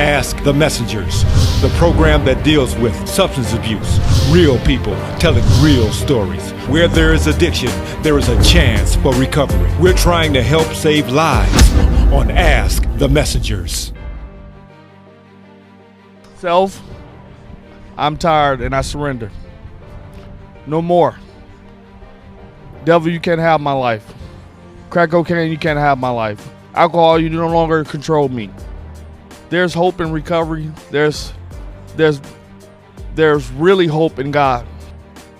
Ask the Messengers, the program that deals with substance abuse, real people telling real stories. Where there is addiction, there is a chance for recovery. We're trying to help save lives on Ask the Messengers. Self, I'm tired and I surrender. No more. Devil, you can't have my life. Crack cocaine, you can't have my life. Alcohol, you no longer control me. There's hope in recovery. There's really hope in God.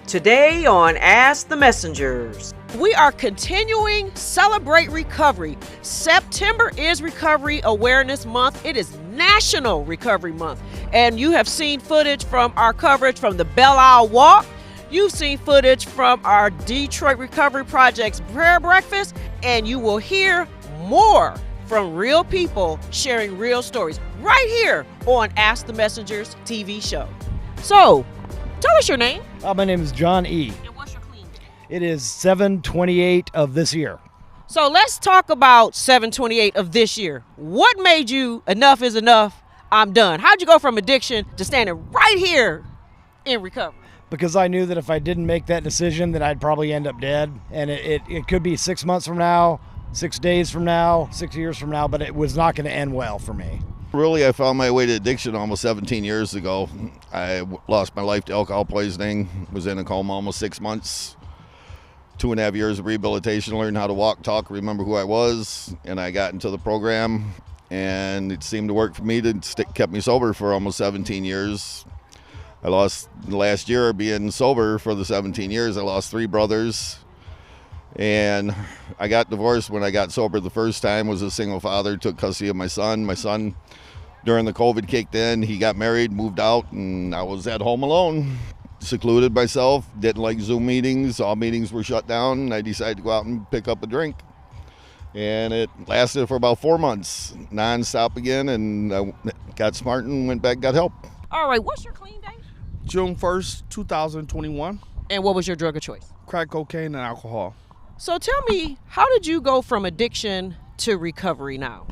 Today on Ask the Messengers. We are continuing Celebrate Recovery. September is Recovery Awareness Month. It is National Recovery Month. And you have seen footage from our coverage from the Belle Isle Walk. You've seen footage from our Detroit Recovery Project's Prayer Breakfast. And you will hear more from real people sharing real stories right here on Ask the Messengers TV show. So, tell us your name. My name is John E. And what's your clean date? It is 7/28 of this year. So let's talk about 7/28 of this year. What made you enough is enough, I'm done? How'd you go from addiction to standing right here in recovery? Because I knew that if I didn't make that decision, that I'd probably end up dead. And it could be 6 months from now, 6 days from now, 6 years from now, but it was not going to end well for me. Really, I found my way to addiction almost 17 years ago. I lost my life to alcohol poisoning, was in a coma almost 6 months, 2.5 years of rehabilitation, learned how to walk, talk, remember who I was, and I got into the program, and it seemed to work for me kept me sober for almost 17 years. I lost last year being sober for the 17 years. I lost 3 brothers. And I got divorced when I got sober the first time, was a single father, took custody of my son. My son, during the COVID kicked in, he got married, moved out, and I was at home alone, secluded myself, didn't like Zoom meetings. All meetings were shut down, and I decided to go out and pick up a drink. And it lasted for about 4 months, non-stop again, and I got smart and went back and got help. All right, what's your clean date? June 1st, 2021. And what was your drug of choice? Crack cocaine and alcohol. So tell me, how did you go from addiction to recovery now?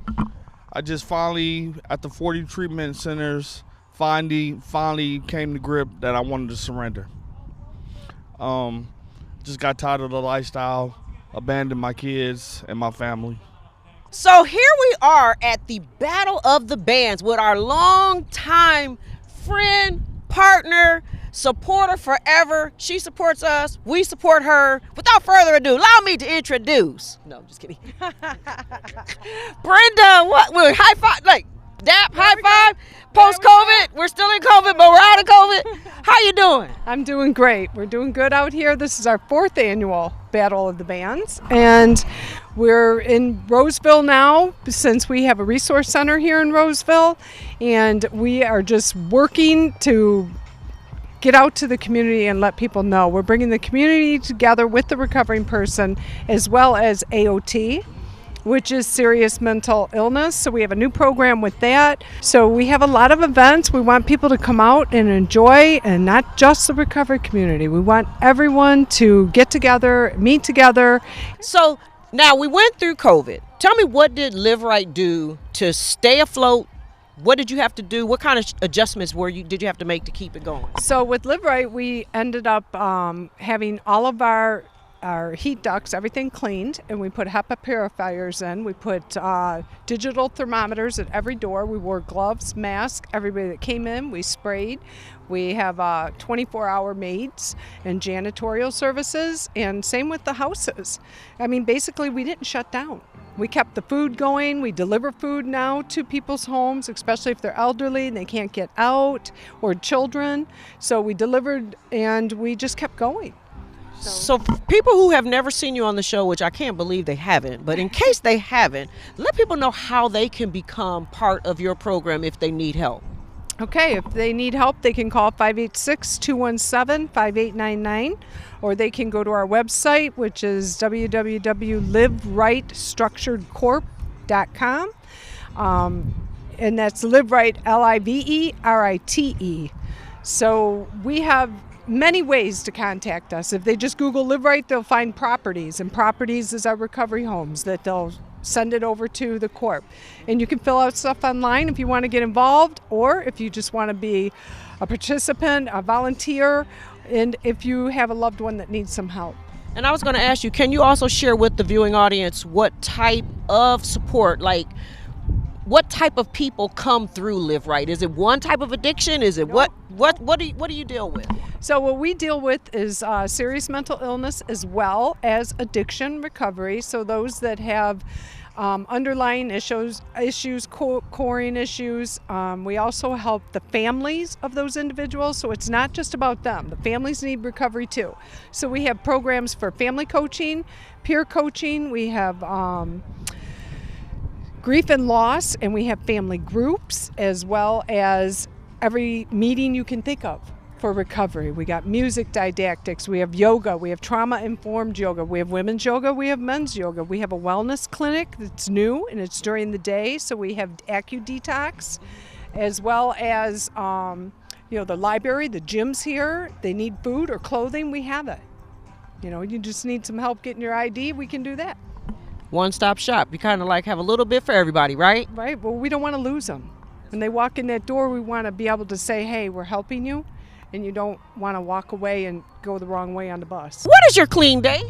I just finally, at the 40 treatment centers, finally came to grip that I wanted to surrender. Just got tired of the lifestyle, abandoned my kids and my family. So here we are at the Battle of the Bands with our longtime friend, partner, supporter forever. She supports us, we support her. Without further ado, allow me to introduce. No, just kidding. Brenda, what? We're high five, like dap, high five. Post-COVID, we're still in COVID, but we're out of COVID. How you doing? I'm doing great. We're doing good out here. This is our 4th annual Battle of the Bands, and we're in Roseville now since we have a resource center here in Roseville, and we are just working to get out to the community and let people know. We're bringing the community together with the recovering person as well as AOT, which is serious mental illness. So we have a new program with that. So we have a lot of events. We want people to come out and enjoy, and not just the recovery community. We want everyone to get together, meet together. So now we went through COVID. Tell me, what did Live-Rite do to stay afloat? What did you have to do? What kind of adjustments did you have to make to keep it going? So with Live-Rite, we ended up having all of our heat ducts, everything cleaned, and we put HEPA purifiers in. We put digital thermometers at every door. We wore gloves, masks. Everybody that came in, we sprayed. We have 24-hour maids and janitorial services, and same with the houses. I mean, basically, we didn't shut down. We kept the food going. We deliver food now to people's homes, especially if they're elderly and they can't get out, or children. So we delivered, and we just kept going. So people who have never seen you on the show, which I can't believe they haven't, but in case they haven't, let people know how they can become part of your program if they need help. Okay, if they need help, they can call 586-217-5899, or they can go to our website, which is www.liveritestructuredcorp.com, and that's Live-Rite, Liverite. So we have many ways to contact us. If they just Google Live-Rite, they'll find Properties, and Properties is our recovery homes that they'll send it over to the Corp. And you can fill out stuff online if you want to get involved, or if you just want to be a participant, a volunteer, and if you have a loved one that needs some help. And I was going to ask you, can you also share with the viewing audience what type of support, like what type of people come through Live Right? Is it one type of addiction? Is it what do you deal with? So what we deal with is serious mental illness as well as addiction recovery. So those that have underlying issues, coring issues. We also help the families of those individuals. So it's not just about them. The families need recovery too. So we have programs for family coaching, peer coaching. We have grief and loss, and we have family groups, as well as every meeting you can think of for recovery. We got music didactics, we have yoga, we have trauma-informed yoga, we have women's yoga, we have men's yoga, we have a wellness clinic that's new and it's during the day, so we have AccuDetox, as well as the library, the gyms here. They need food or clothing, we have it. You just need some help getting your ID, we can do that. One-stop shop. You kind of like have a little bit for everybody, right? Right. Well, we don't want to lose them. When they walk in that door, we want to be able to say, hey, we're helping you, and you don't want to walk away and go the wrong way on the bus. What is your clean day?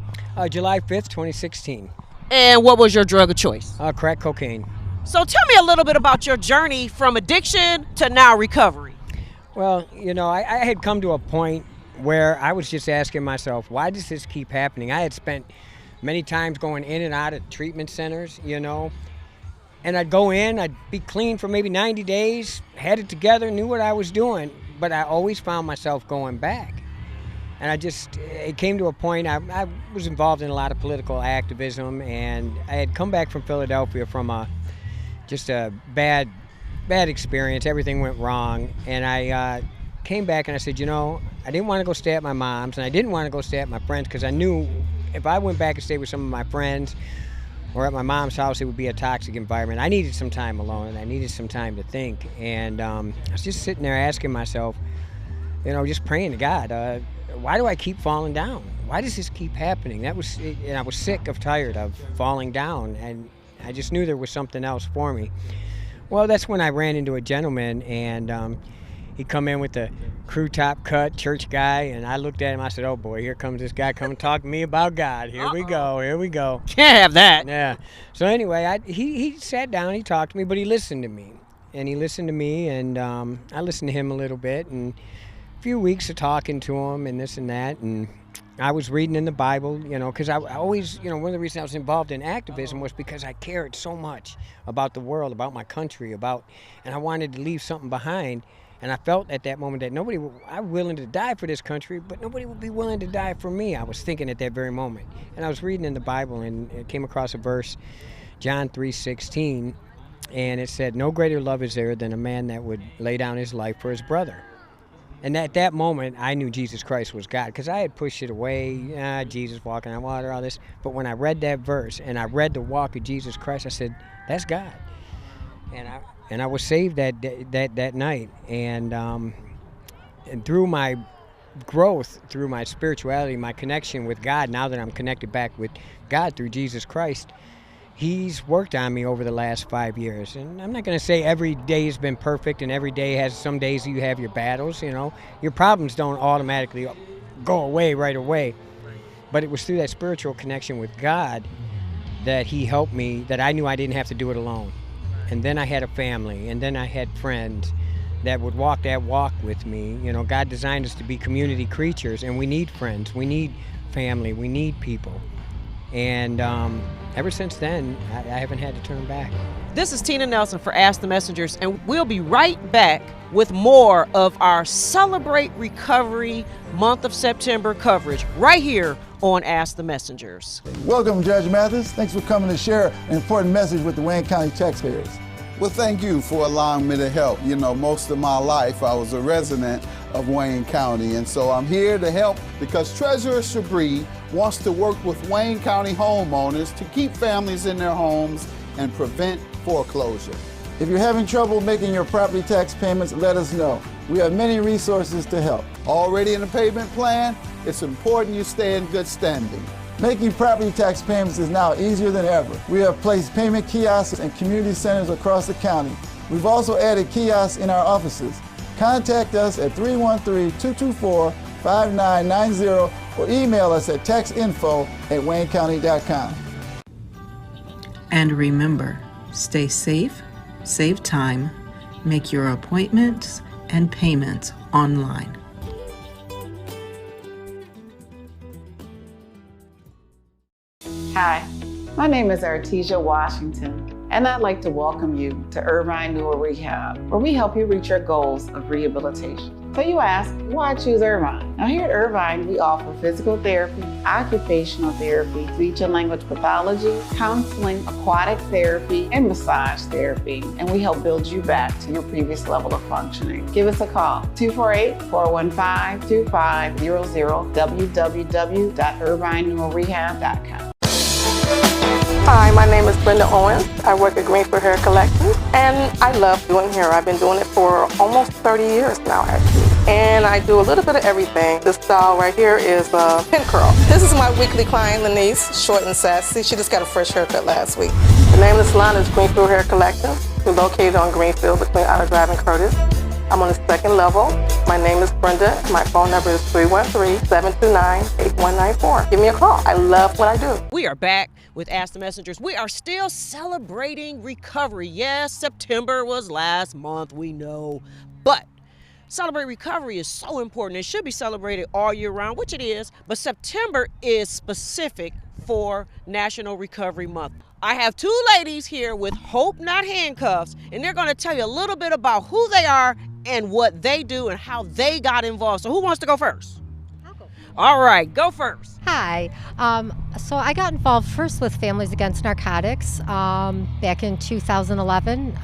July 5th, 2016. And what was your drug of choice? Crack cocaine. So tell me a little bit about your journey from addiction to now recovery. Well, I had come to a point where I was just asking myself, why does this keep happening? I had spent many times going in and out of treatment centers, and I'd go in, I'd be clean for maybe 90 days, had it together, knew what I was doing, but I always found myself going back. And it came to a point, I was involved in a lot of political activism, and I had come back from Philadelphia from just a bad experience. Everything went wrong, and I came back and I said, I didn't want to go stay at my mom's, and I didn't want to go stay at my friends, because I knew if I went back and stayed with some of my friends or at my mom's house, it would be a toxic environment. I needed some time alone, and I needed some time to think. And I was just sitting there asking myself, just praying to God, why do I keep falling down? Why does this keep happening? And I was tired of falling down, and I just knew there was something else for me. Well, that's when I ran into a gentleman, and he come in with the crew top cut church guy, and I looked at him. I said, "Oh boy, here comes this guy coming talk to me about God. Here we go. Can't have that." Yeah. So anyway, he sat down, he talked to me, but he listened to me, and I listened to him a little bit, and a few weeks of talking to him and this and that, and I was reading in the Bible, because I always, one of the reasons I was involved in activism was because I cared so much about the world, about my country, and I wanted to leave something behind. And I felt at that moment that I'm willing to die for this country, but nobody would be willing to die for me. I was thinking at that very moment. And I was reading in the Bible, and it came across a verse, John 3:16, and it said, "No greater love is there than a man that would lay down his life for his brother." And at that moment, I knew Jesus Christ was God, because I had pushed it away, Jesus walking on water, all this. But when I read that verse, and I read the walk of Jesus Christ, I said, that's God. And I was saved that night, and through my growth, through my spirituality, my connection with God, now that I'm connected back with God through Jesus Christ, He's worked on me over the last 5 years. And I'm not going to say every day has been perfect, and every day has some days you have your battles. Your problems don't automatically go away right away. But it was through that spiritual connection with God that He helped me, that I knew I didn't have to do it alone. And then I had a family, and then I had friends that would walk that walk with me. God designed us to be community creatures, and we need friends, we need family, we need people. And ever since then, I haven't had to turn back. This is Tina Nelson for Ask the Messengers, and we'll be right back with more of our Celebrate Recovery month of September coverage right here on Ask the Messengers. Welcome, Judge Mathis. Thanks for coming to share an important message with the Wayne County taxpayers. Well, thank you for allowing me to help. Most of my life I was a resident of Wayne County, and so I'm here to help because Treasurer Shabri wants to work with Wayne County homeowners to keep families in their homes and prevent foreclosure. If you're having trouble making your property tax payments, let us know. We have many resources to help. Already in the payment plan? It's important you stay in good standing. Making property tax payments is now easier than ever. We have placed payment kiosks in community centers across the county. We've also added kiosks in our offices. Contact us at 313-224-5990 or email us at taxinfo@waynecounty.com. And remember, stay safe, save time, make your appointments and payments online. Hi, my name is Artesia Washington, and I'd like to welcome you to Irvine Newer Rehab, where we help you reach your goals of rehabilitation. So you ask, why choose Irvine? Now here at Irvine, we offer physical therapy, occupational therapy, speech and language pathology, counseling, aquatic therapy, and massage therapy. And we help build you back to your previous level of functioning. Give us a call, 248-415-2500, www.irvineneurorehab.com. Hi, my name is Brenda Owens. I work at Greenfield Hair Collection, and I love doing hair. I've been doing it for almost 30 years now, actually. And I do a little bit of everything. This style right here is a pin curl. This is my weekly client, Lenise, short and sassy. She just got a fresh haircut last week. The name of the salon is Greenfield Hair Collection. We're located on Greenfield between Outer Drive and Curtis. I'm on the second level. My name is Brenda. My phone number is 313-729-8194. Give me a call. I love what I do. We are back with Ask the Messengers. We are still celebrating recovery. Yes, September was last month, we know. But celebrate recovery is so important. It should be celebrated all year round, which it is. But September is specific for National Recovery Month. I have two ladies here with Hope Not Handcuffs, and they're going to tell you a little bit about who they are and what they do and how they got involved. So who wants to go first? I'll go. All right, go first. Hi. So I got involved first with Families Against Narcotics back in 2011.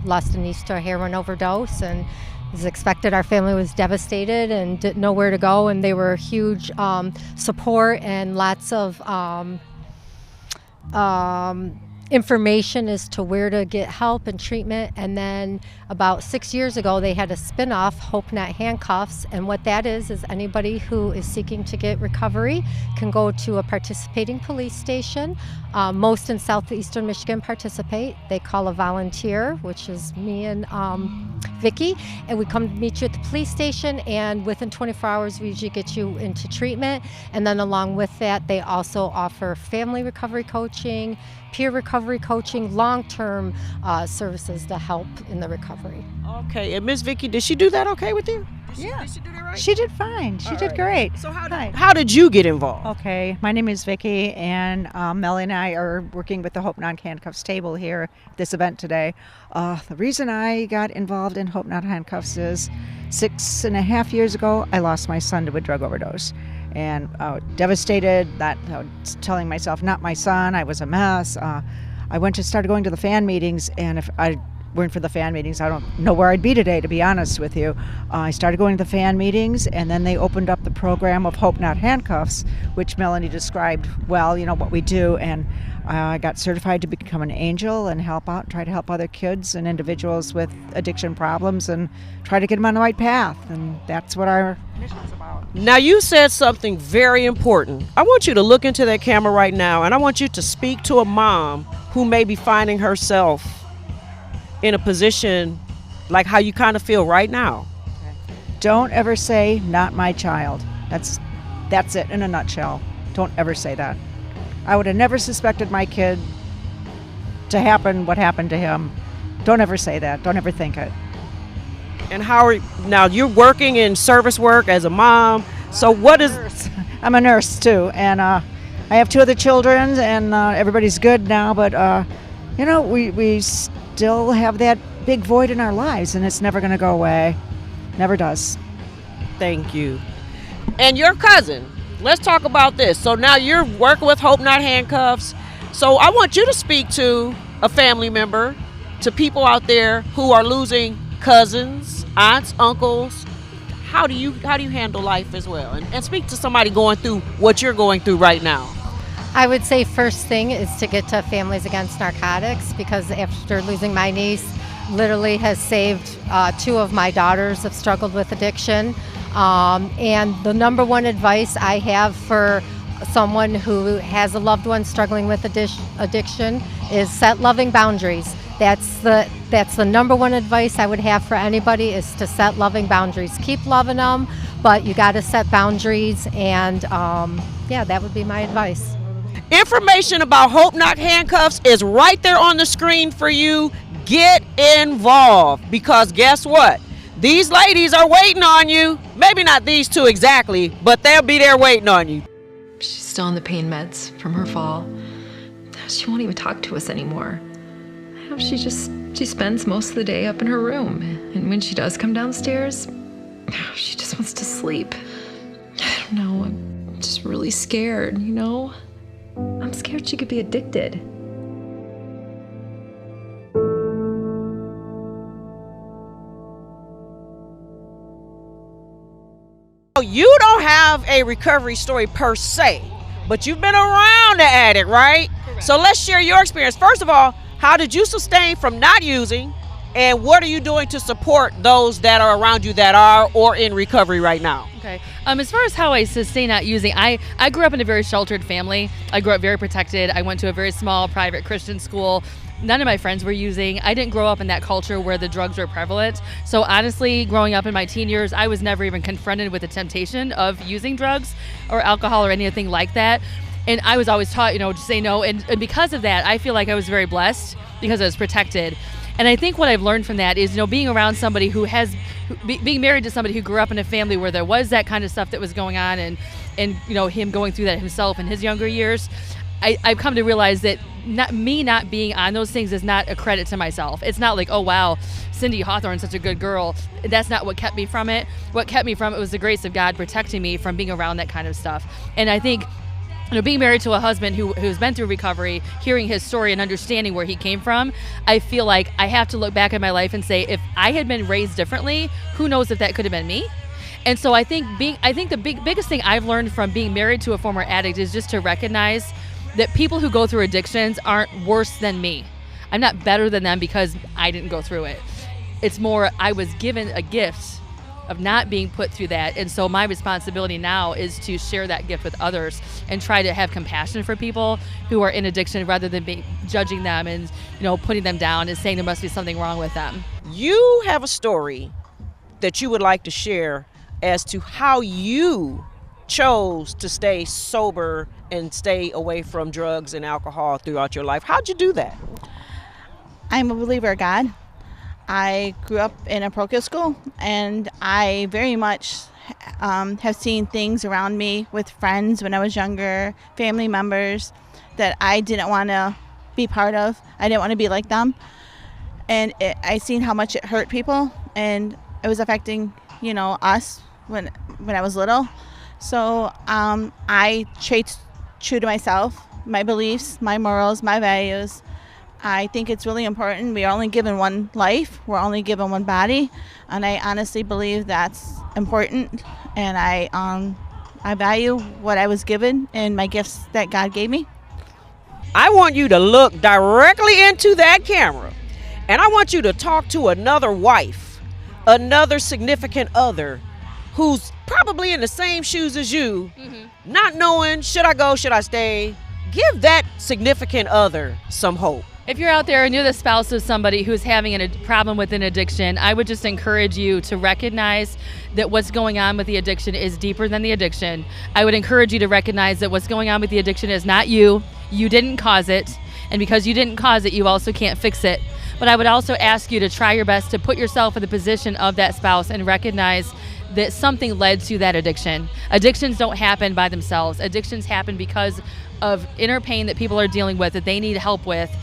Lost a niece to a heroin overdose, and as expected, our family was devastated and didn't know where to go, and they were huge support and lots of information as to where to get help and treatment. And then about 6 years ago, they had a spin-off, Hope Not Handcuffs, and what that is anybody who is seeking to get recovery can go to a participating police station. Most in southeastern Michigan participate. They call a volunteer, which is me and Vicky, and we come meet you at the police station, and within 24 hours we usually get you into treatment. And then along with that, they also offer family recovery coaching, peer recovery coaching, long-term services to help in the recovery. Okay, and Miss Vicky, did she do that okay with you? Yeah. Did she do that right? She did fine. She did great. So how did you get involved? Okay, my name is Vicky, and Melly and I are working with the Hope Not Handcuffs table here at this event today. The reason I got involved in Hope Not Handcuffs is 6.5 years ago, I lost my son to a drug overdose. And devastated, that telling myself, not my son, I was a mess. I started going to the fan meetings, and if I weren't for the fan meetings, I don't know where I'd be today, to be honest with you. I started going to the fan meetings, and then they opened up the program of Hope Not Handcuffs, which Melanie described well, what we do, and I got certified to become an angel and try to help other kids and individuals with addiction problems and try to get them on the right path, and that's what our mission is about. Now, you said something very important. I want you to look into that camera right now, and I want you to speak to a mom who may be finding herself in a position like how you kind of feel right now. Don't ever say, not my child. That's it in a nutshell. Don't ever say that. I would have never suspected my kid to happen what happened to him. Don't ever say that. Don't ever think it. And now you're working in service work as a mom. So what is... I'm a nurse too, and I have two other children, and everybody's good now, but we still have that big void in our lives, and it's never going to go away. Never does. Thank you. And your cousin, let's talk about this. So now you're working with Hope Not Handcuffs. So I want you to speak to a family member, to people out there who are losing cousins, aunts, uncles. How do you handle life as well? And speak to somebody going through what you're going through right now. I would say first thing is to get to Families Against Narcotics, because after losing my niece, literally has saved two of my daughters have struggled with addiction. And the number one advice I have for someone who has a loved one struggling with addiction is set loving boundaries. That's the number one advice I would have for anybody, is to set loving boundaries. Keep loving them, but you got to set boundaries, and yeah, that would be my advice. Information about Hope Knock Handcuffs is right there on the screen for you. Get involved, because guess what? These ladies are waiting on you. Maybe not these two exactly, but they'll be there waiting on you. She's still on the pain meds from her fall. She won't even talk to us anymore. She spends most of the day up in her room. And when she does come downstairs, she just wants to sleep. I don't know, I'm just really scared, you know? I'm scared she could be addicted. You don't have a recovery story per se, but you've been around the addict, right? Correct. So let's share your experience. First of all, how did you sustain from not using, and what are you doing to support those that are around you that are or in recovery right now? Okay. As far as how I sustain not using, I grew up in a very sheltered family. I grew up very protected. I went to a very small private Christian school. None of my friends were using. I didn't grow up in that culture where the drugs were prevalent. So honestly, growing up in my teen years, I was never even confronted with the temptation of using drugs or alcohol or anything like that. And I was always taught, to say no. And because of that, I feel like I was very blessed because I was protected. And I think what I've learned from that is, being around somebody being married to somebody who grew up in a family where there was that kind of stuff that was going on, and him going through that himself in his younger years, I've come to realize that not being on those things is not a credit to myself. It's not like, oh wow, Cindy Hawthorne's such a good girl. That's not what kept me from it. What kept me from it was the grace of God protecting me from being around that kind of stuff. And I think, being married to a husband who's been through recovery, hearing his story and understanding where he came from, I feel like I have to look back at my life and say, if I had been raised differently, who knows if that could have been me? And so I think the biggest thing I've learned from being married to a former addict is just to recognize that people who go through addictions aren't worse than me. I'm not better than them because I didn't go through it. It's more, I was given a gift of not being put through that. And so my responsibility now is to share that gift with others and try to have compassion for people who are in addiction, rather than judging them and putting them down and saying there must be something wrong with them. You have a story that you would like to share as to how you chose to stay sober and stay away from drugs and alcohol throughout your life. How'd you do that? I'm a believer of God. I grew up in a parochial school, and I very much have seen things around me with friends when I was younger, family members that I didn't want to be part of. I didn't want to be like them. And I seen how much it hurt people, and it was affecting, us when I was little. So I stayed true to myself, my beliefs, my morals, my values. I think it's really important. We are only given one life. We're only given one body. And I honestly believe that's important. And I value what I was given and my gifts that God gave me. I want you to look directly into that camera. And I want you to talk to another wife, another significant other who's probably in the same shoes as you, not knowing, should I go, should I stay? Give that significant other some hope. If you're out there and you're the spouse of somebody who's having a problem with an addiction, I would just encourage you to recognize that what's going on with the addiction is deeper than the addiction. I would encourage you to recognize that what's going on with the addiction is not you. You didn't cause it. And because you didn't cause it, you also can't fix it. But I would also ask you to try your best to put yourself in the position of that spouse and recognize that something led to that addiction. Addictions don't happen by themselves. Addictions happen because of inner pain that people are dealing with, that they need help with.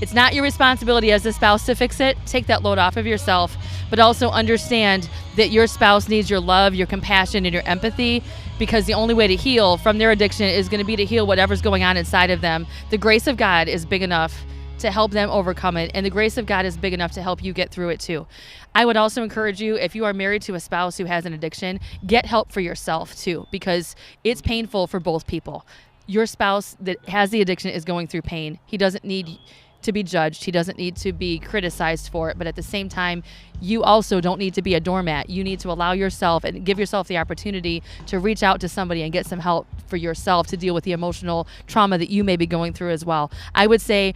It's not your responsibility as a spouse to fix it. Take that load off of yourself, but also understand that your spouse needs your love, your compassion, and your empathy, because the only way to heal from their addiction is going to be to heal whatever's going on inside of them. The grace of God is big enough to help them overcome it, and the grace of God is big enough to help you get through it too. I would also encourage you, if you are married to a spouse who has an addiction, get help for yourself too, because it's painful for both people. Your spouse that has the addiction is going through pain. He doesn't need to be judged. He doesn't need to be criticized for it. But at the same time, you also don't need to be a doormat. You need to allow yourself and give yourself the opportunity to reach out to somebody and get some help for yourself to deal with the emotional trauma that you may be going through as well. I would say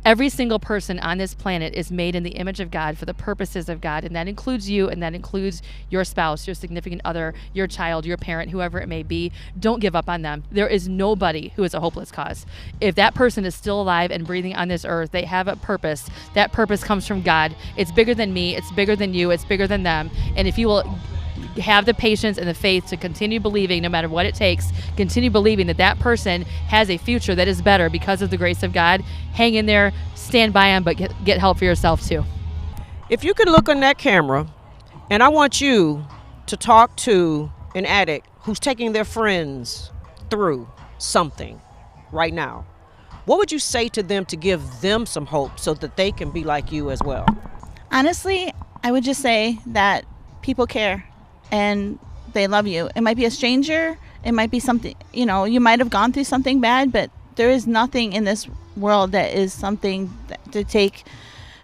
every single person on this planet is made in the image of God for the purposes of God, and that includes you, and that includes your spouse, your significant other, your child, your parent, whoever it may be. Don't give up on them. There is nobody who is a hopeless cause. If that person is still alive and breathing on this earth, they have a purpose. That purpose comes from God. It's bigger than me. It's bigger than you. It's bigger than them. And if you will have the patience and the faith to continue believing, no matter what it takes, continue believing that that person has a future that is better because of the grace of God, hang in there, stand by them, but get help for yourself too. If you can look on that camera, and I want you to talk to an addict who's taking their friends through something right now, what would you say to them to give them some hope so that they can be like you as well? Honestly, I would just say that people care and they love you. It might be a stranger. It might be something, you might have gone through something bad, but there is nothing in this world that is something to take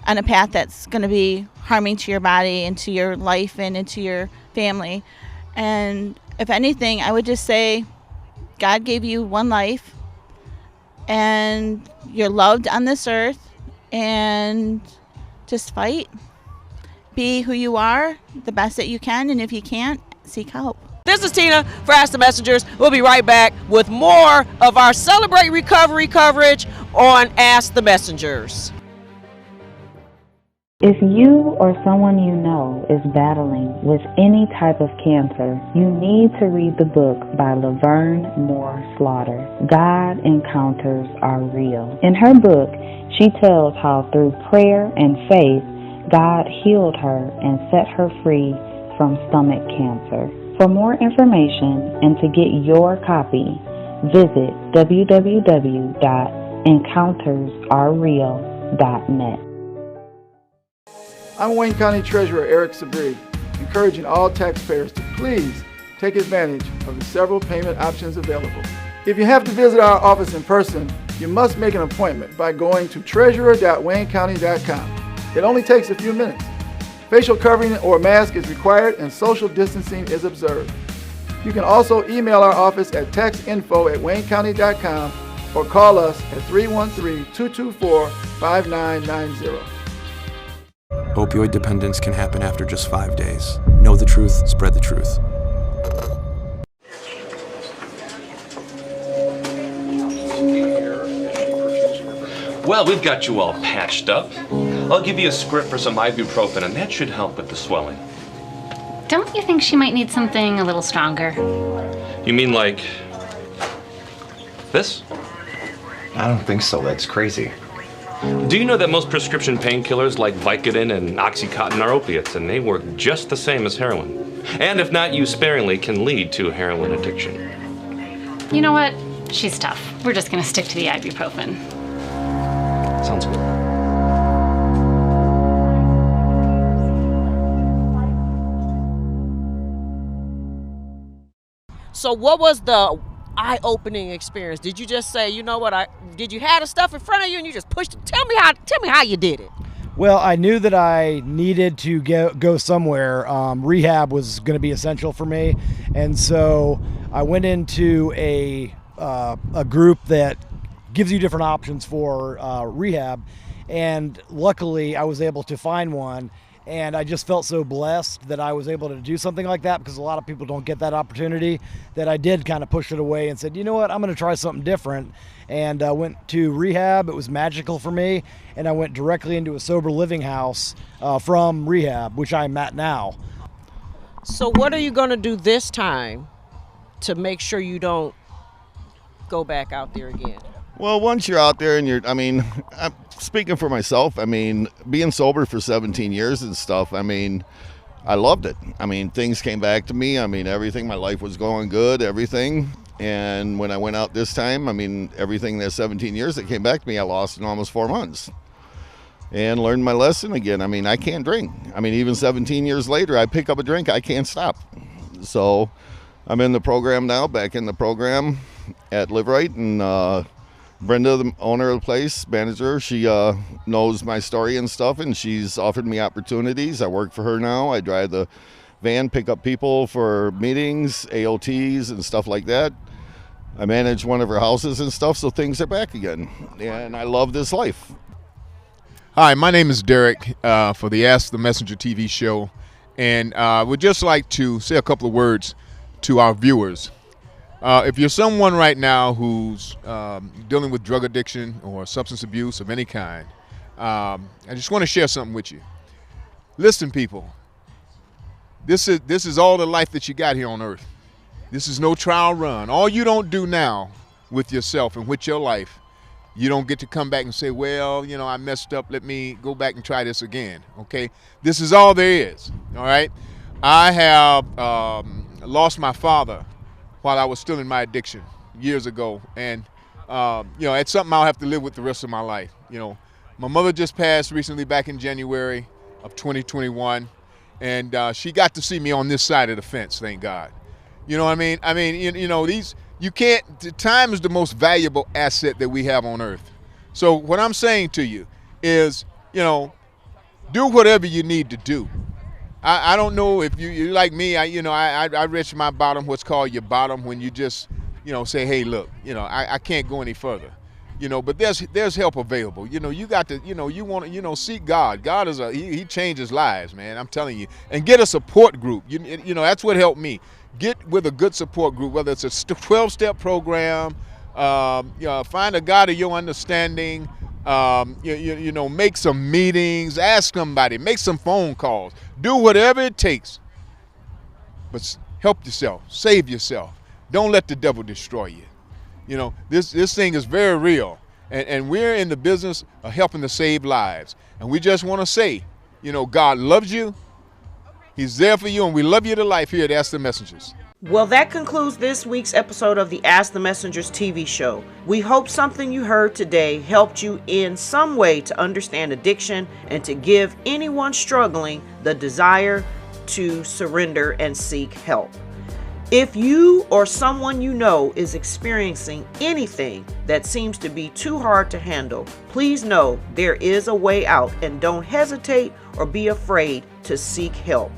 on a path that's going to be harming to your body and to your life and into your family. And if anything, I would just say God gave you one life and you're loved on this earth, and just fight. Be who you are, the best that you can, and if you can't, seek help. This is Tina for Ask the Messengers. We'll be right back with more of our Celebrate Recovery coverage on Ask the Messengers. If you or someone you know is battling with any type of cancer, you need to read the book by Laverne Moore Slaughter, God Encounters Are Real. In her book, she tells how through prayer and faith, God healed her and set her free from stomach cancer. For more information and to get your copy, visit www.encountersarereal.net. I'm Wayne County Treasurer Eric Sabri, encouraging all taxpayers to please take advantage of the several payment options available. If you have to visit our office in person, you must make an appointment by going to treasurer.waynecounty.com. It only takes a few minutes. Facial covering or mask is required and social distancing is observed. You can also email our office at taxinfo@waynecounty.com or call us at 313-224-5990. Opioid dependence can happen after just 5 days. Know the truth, spread the truth. Well, we've got you all patched up. I'll give you a script for some ibuprofen, and that should help with the swelling. Don't you think she might need something a little stronger? You mean like this? I don't think so. That's crazy. Do you know that most prescription painkillers like Vicodin and Oxycontin are opiates, and they work just the same as heroin? And if not used sparingly, can lead to heroin addiction. You know what? She's tough. We're just gonna stick to the ibuprofen. Sounds good. So what was the eye-opening experience? Did you just say, you know what, did you have the stuff in front of you and you just pushed it? Tell me how you did it. Well, I knew that I needed to go somewhere. Rehab was going to be essential for me, and so I went into a group that gives you different options for rehab, and luckily I was able to find one, and I just felt so blessed that I was able to do something like that, because a lot of people don't get that opportunity, that I did kind of push it away and said, you know what, I'm going to try something different. And I went to rehab. It was magical for me, and I went directly into a sober living house from rehab, which I'm at now. So what are you going to do this time to make sure you don't go back out there again? Well, once you're out there and I'm speaking for myself, being sober for 17 years and stuff, I loved it. Things came back to me. Everything, my life was going good, everything. And when I went out this time, everything that 17 years that came back to me, I lost in almost 4 months. And learned my lesson again. I can't drink. Even 17 years later, I pick up a drink, I can't stop. So I'm in the program now, back in the program at Live-Rite, and Brenda, the owner of the place, manager, she knows my story and stuff, and she's offered me opportunities. I work for her now. I drive the van, pick up people for meetings, AOTs, and stuff like that. I manage one of her houses and stuff, so things are back again, and I love this life. Hi, my name is Derek for the Ask the Messenger TV show, and we'd just like to say a couple of words to our viewers. If you're someone right now who's dealing with drug addiction or substance abuse of any kind, I just want to share something with you. Listen, people, this is all the life that you got here on earth. This is no trial run. All you don't do now with yourself and with your life, you don't get to come back and say, well, you know, I messed up. Let me go back and try this again. Okay? This is all there is. All right? I have lost my father while I was still in my addiction years ago. And, you know, it's something I'll have to live with the rest of my life. You know, my mother just passed recently back in January of 2021. And she got to see me on this side of the fence, thank God. You know what I mean? You know, time is the most valuable asset that we have on earth. So what I'm saying to you is, you know, do whatever you need to do. I don't know if you're like me, I reach my bottom, what's called your bottom, when you just, you know, say, hey, look, you know, I can't go any further. You know, but there's help available. You know, you got to, you know, you want to, you know, seek God. God is he changes lives, man. I'm telling you. And get a support group. You know, that's what helped me. Get with a good support group, whether it's a 12-step program, you know, find a God of your understanding, you know, make some meetings, ask somebody, make some phone calls, do whatever it takes. But help yourself, save yourself. Don't let the devil destroy you. You know, this thing is very real, and we're in the business of helping to save lives. And we just want to say, you know, God loves you. He's there for you, and we love you to life here at Ask the Messengers. Well, that concludes this week's episode of the Ask the Messengers TV show. We hope something you heard today helped you in some way to understand addiction and to give anyone struggling the desire to surrender and seek help. If you or someone you know is experiencing anything that seems to be too hard to handle, please know there is a way out, and don't hesitate or be afraid to seek help.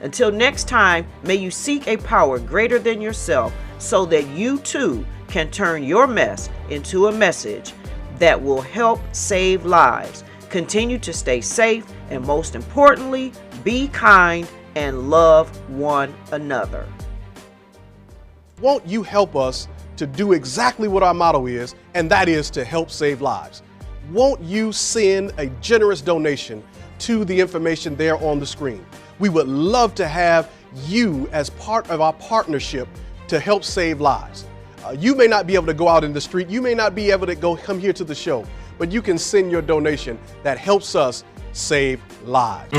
Until next time, may you seek a power greater than yourself so that you too can turn your mess into a message that will help save lives. Continue to stay safe, and most importantly, be kind and love one another. Won't you help us to do exactly what our motto is, and that is to help save lives? Won't you send a generous donation to the information there on the screen? We would love to have you as part of our partnership to help save lives. You may not be able to go out in the street, you may not be able to come here to the show, but you can send your donation that helps us save lives.